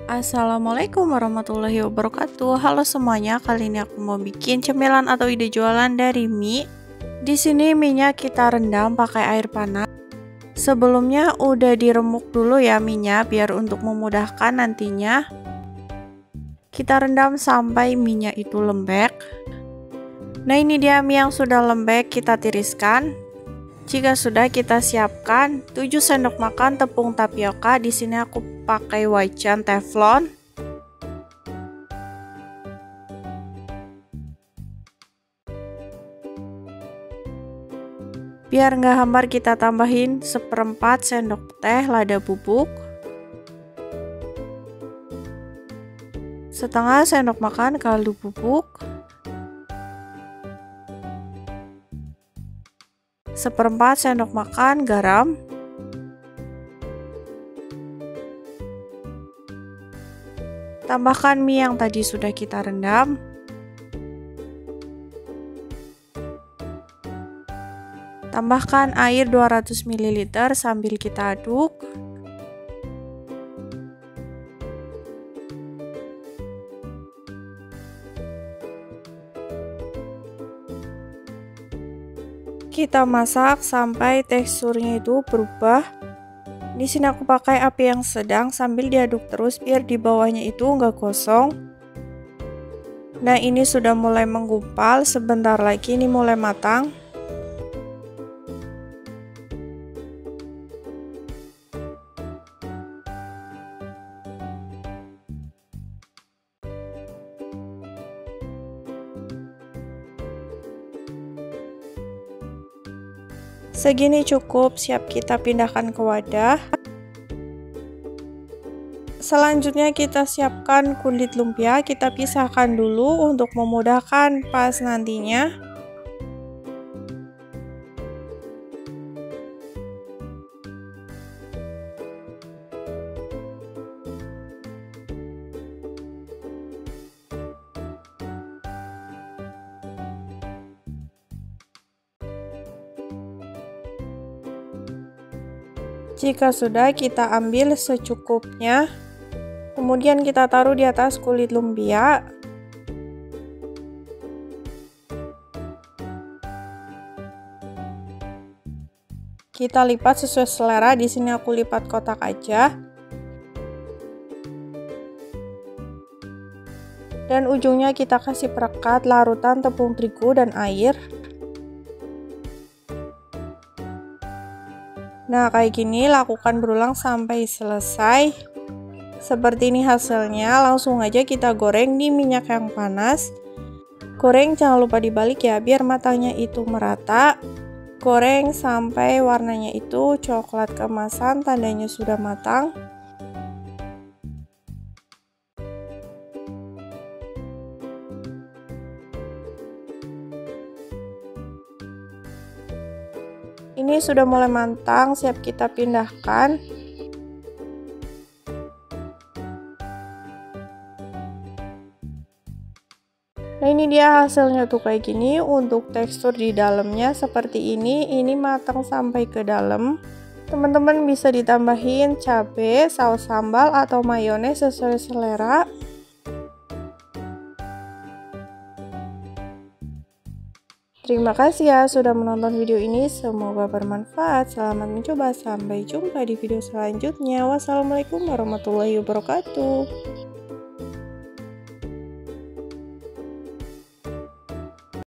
Assalamualaikum warahmatullahi wabarakatuh. Halo semuanya, kali ini aku mau bikin cemilan atau ide jualan dari mie. Di sini mie-nya kita rendam pakai air panas. Sebelumnya udah diremuk dulu ya mie-nya biar untuk memudahkan nantinya. Kita rendam sampai mie-nya itu lembek. Nah, ini dia mie yang sudah lembek, kita tiriskan. Jika sudah, kita siapkan 7 sendok makan tepung tapioka. Di sini aku pakai wajan teflon. Biar nggak hambar, kita tambahin 1/4 sendok teh lada bubuk, setengah sendok makan kaldu bubuk, 1/4 sendok makan garam, tambahkan mie yang tadi sudah kita rendam, tambahkan air 200 ml sambil kita aduk. Kita masak sampai teksturnya itu berubah. Di sini aku pakai api yang sedang sambil diaduk terus biar di bawahnya itu enggak gosong. Nah, ini sudah mulai menggumpal, sebentar lagi ini mulai matang. Segini cukup, siap kita pindahkan ke wadah. Selanjutnya kita siapkan kulit lumpia, kita pisahkan dulu untuk memudahkan pas nantinya. Jika sudah, kita ambil secukupnya, kemudian kita taruh di atas kulit lumpia. Kita lipat sesuai selera, di sini aku lipat kotak aja. Dan ujungnya kita kasih perekat larutan tepung terigu dan air. Nah, kayak gini lakukan berulang sampai selesai. Seperti ini hasilnya, langsung aja kita goreng di minyak yang panas. Goreng jangan lupa dibalik ya, biar matangnya itu merata. Goreng sampai warnanya itu coklat keemasan, tandanya sudah matang. Ini sudah mulai matang, siap kita pindahkan. Nah, ini dia hasilnya tuh kayak gini. Untuk tekstur di dalamnya seperti ini matang sampai ke dalam. Teman-teman bisa ditambahin cabai, saus sambal atau mayones sesuai selera. Terima kasih ya sudah menonton video ini, semoga bermanfaat. Selamat mencoba, sampai jumpa di video selanjutnya. Wassalamualaikum warahmatullahi wabarakatuh.